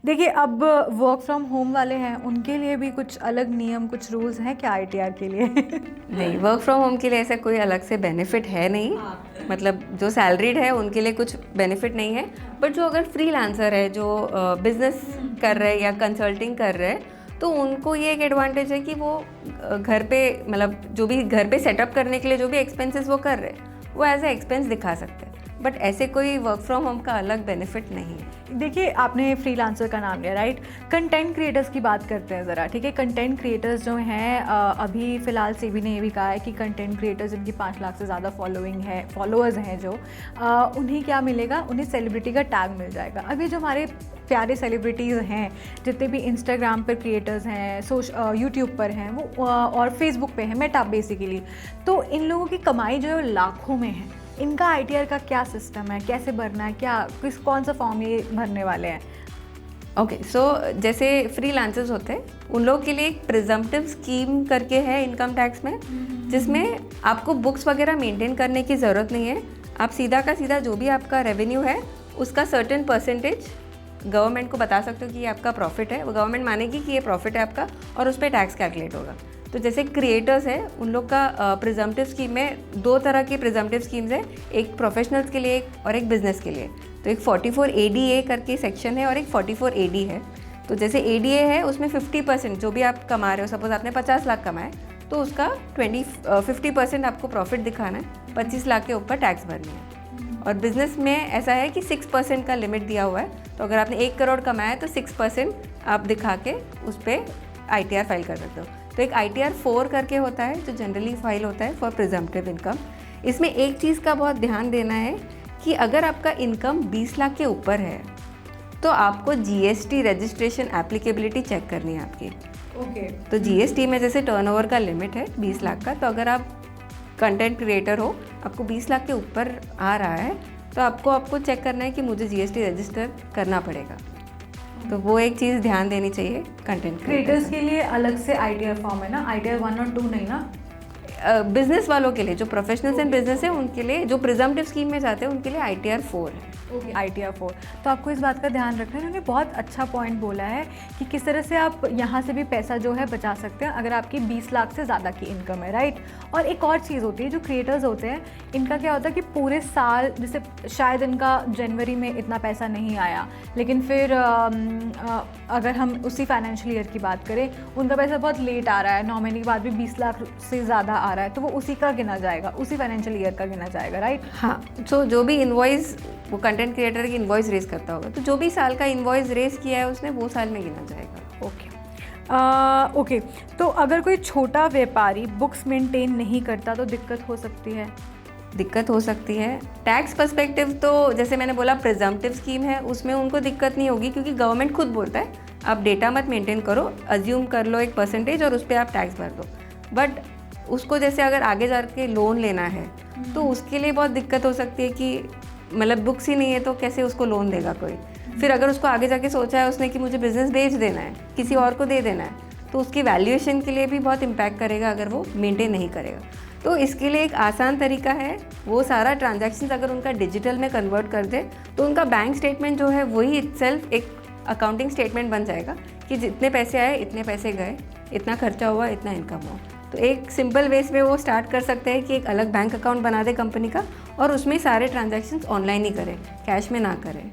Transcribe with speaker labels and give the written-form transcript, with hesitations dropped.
Speaker 1: देखिए अब work from home वाले हैं उनके लिए भी कुछ अलग नियम, कुछ रूल्स हैं क्या आईटीआर के लिए?
Speaker 2: नहीं, वर्क फ्रॉम होम के लिए ऐसा कोई अलग से बेनिफिट है नहीं। मतलब जो सैलरीड है उनके लिए कुछ बेनिफिट नहीं है, बट जो अगर फ्रीलांसर है, जो बिजनेस कर रहे हैं या कंसल्टिंग कर रहे हैं, तो उनको ये एक एडवांटेज है कि वो घर पे, मतलब जो भी घर पे सेटअप करने के लिए जो भी एक्सपेंसेस वो कर रहे हैं वो एज ए एक्सपेंस दिखा सकते हैं, बट ऐसे कोई वर्क फ्रॉम होम का अलग बेनिफिट नहीं है।
Speaker 1: देखिए आपने फ्रीलांसर का नाम लिया, राइट? कंटेंट क्रिएटर्स की बात करते हैं ज़रा, ठीक है? कंटेंट क्रिएटर्स जो हैं अभी फ़िलहाल सेबी ने ये भी कहा है कि कंटेंट क्रिएटर्स जिनकी 5 लाख से ज़्यादा फॉलोअर्स हैं जो उन्हें क्या मिलेगा, उन्हें सेलिब्रिटी का टैग मिल जाएगा। अभी जो हमारे प्यारे सेलिब्रिटीज़ हैं, जितने भी इंस्टाग्राम पर क्रिएटर्स हैं, यूट्यूब पर हैं वो और फेसबुक पे हैं, मेटा बेसिकली, तो इन लोगों की कमाई जो है लाखों में है। इनका आईटीआर का क्या सिस्टम है, कैसे भरना है, कौन सा फॉर्म ये भरने वाले हैं?
Speaker 2: ओके, सो जैसे फ्रीलांसर्स होते हैं उन लोगों के लिए एक प्रिजम्पटिव स्कीम करके है इनकम टैक्स में, जिसमें आपको बुक्स वगैरह मेंटेन करने की ज़रूरत नहीं है। आप सीधा का सीधा जो भी आपका रेवेन्यू है उसका सर्टेन परसेंटेज गवर्नमेंट को बता सकते हो कि ये आपका प्रॉफिट है, वो गवर्नमेंट मानेगी कि ये प्रॉफिट है आपका और उस पर टैक्स कैलकुलेट होगा। तो जैसे क्रिएटर्स है उन लोग का प्रिजम्पटिव स्कीम में 2 तरह की प्रिजम्पटिव स्कीम्स है, एक प्रोफेशनल्स के लिए और एक बिजनेस के लिए। तो एक 44 ADA करके सेक्शन है और एक 44 AD है। तो जैसे ADA है उसमें 50% जो भी आप कमा रहे हो, सपोज आपने 50 लाख कमाए तो उसका 50% आपको प्रॉफिट दिखाना है, 25 लाख के ऊपर टैक्स भरनी है। और बिजनेस में ऐसा है कि 6% का लिमिट दिया हुआ है, तो अगर आपने 1 करोड़ कमाया तो 6% आप दिखा के उस पर ITR फाइल कर सकते हो। तो एक ITR 4 करके होता है जो जनरली फाइल होता है फॉर प्रिजम्पटिव इनकम। इसमें एक चीज़ का बहुत ध्यान देना है कि अगर आपका इनकम 20 लाख के ऊपर है तो आपको GST रजिस्ट्रेशन एप्लीकेबिलिटी चेक करनी है आपकी।
Speaker 1: ओके।
Speaker 2: तो GST में जैसे टर्नओवर का लिमिट है 20 लाख का, तो अगर आप कंटेंट क्रिएटर हो, आपको 20 लाख के ऊपर आ रहा है तो आपको चेक करना है कि मुझे GST रजिस्टर करना पड़ेगा। तो वो एक चीज़ ध्यान देनी चाहिए कंटेंट
Speaker 1: क्रिएटर्स के लिए अलग से आईटीआर फॉर्म है ना, आईटीआर 1 और 2 नहीं ना?
Speaker 2: बिजनेस वालों के लिए, जो प्रोफेशनल्स एंड बिजनेस है उनके लिए, जो प्रिजम्पटिव स्कीम में जाते हैं उनके लिए ITR 4 है।
Speaker 1: Okay, ITR 4। तो आपको इस बात का ध्यान रखना है, उन्होंने बहुत अच्छा पॉइंट बोला है कि किस तरह से आप यहाँ से भी पैसा जो है बचा सकते हैं अगर आपकी 20 लाख से ज़्यादा की इनकम है, राइट? और एक और चीज़ होती है, जो क्रिएटर्स होते हैं इनका क्या होता है कि पूरे साल, जैसे शायद इनका जनवरी में इतना पैसा नहीं आया, लेकिन फिर अगर हम उसी फाइनेंशियल ईयर की बात करें, उनका पैसा बहुत लेट आ रहा है, 9 महीने के बाद भी 20 लाख से ज़्यादा आ रहा है, तो वो उसी का गिना जाएगा, उसी फाइनेंशियल ईयर का गिना जाएगा, राइट?
Speaker 2: हाँ, तो जो भी इनवॉइस वो कंटेंट क्रिएटर की इनवॉइस रेस करता होगा, तो जो भी साल का इनवॉइस रेस किया है उसने वो साल में गिना जाएगा।
Speaker 1: ओके। तो अगर कोई छोटा व्यापारी बुक्स मेंटेन नहीं करता तो दिक्कत हो सकती है?
Speaker 2: दिक्कत हो सकती है। टैक्स पर्सपेक्टिव तो जैसे मैंने बोला प्रिजम्पटिव स्कीम है, उसमें उनको दिक्कत नहीं होगी क्योंकि गवर्नमेंट खुद बोलता है आप डेटा मत मेंटेन करो, अज्यूम कर लो एक परसेंटेज और उस पर आप टैक्स भर दो। बट उसको जैसे अगर आगे जा के लोन लेना है तो उसके लिए बहुत दिक्कत हो सकती है कि मतलब बुक्स ही नहीं है तो कैसे उसको लोन देगा कोई। फिर अगर उसको आगे जाके सोचा है उसने कि मुझे बिज़नेस बेच देना है, किसी और को दे देना है, तो उसकी वैल्यूएशन के लिए भी बहुत इम्पैक्ट करेगा अगर वो मेंटेन नहीं करेगा। तो इसके लिए एक आसान तरीका है, वो सारा ट्रांजैक्शंस अगर उनका डिजिटल में कन्वर्ट कर दे तो उनका बैंक स्टेटमेंट जो है वही इटसेल्फ एक अकाउंटिंग स्टेटमेंट बन जाएगा कि जितने पैसे आए, इतने पैसे गए, इतना खर्चा हुआ, इतना इनकम हुआ। तो एक सिंपल वेज में वो स्टार्ट कर सकते हैं कि एक अलग बैंक अकाउंट बना दे कंपनी का और उसमें सारे ट्रांजैक्शंस ऑनलाइन ही करें, कैश में ना करें।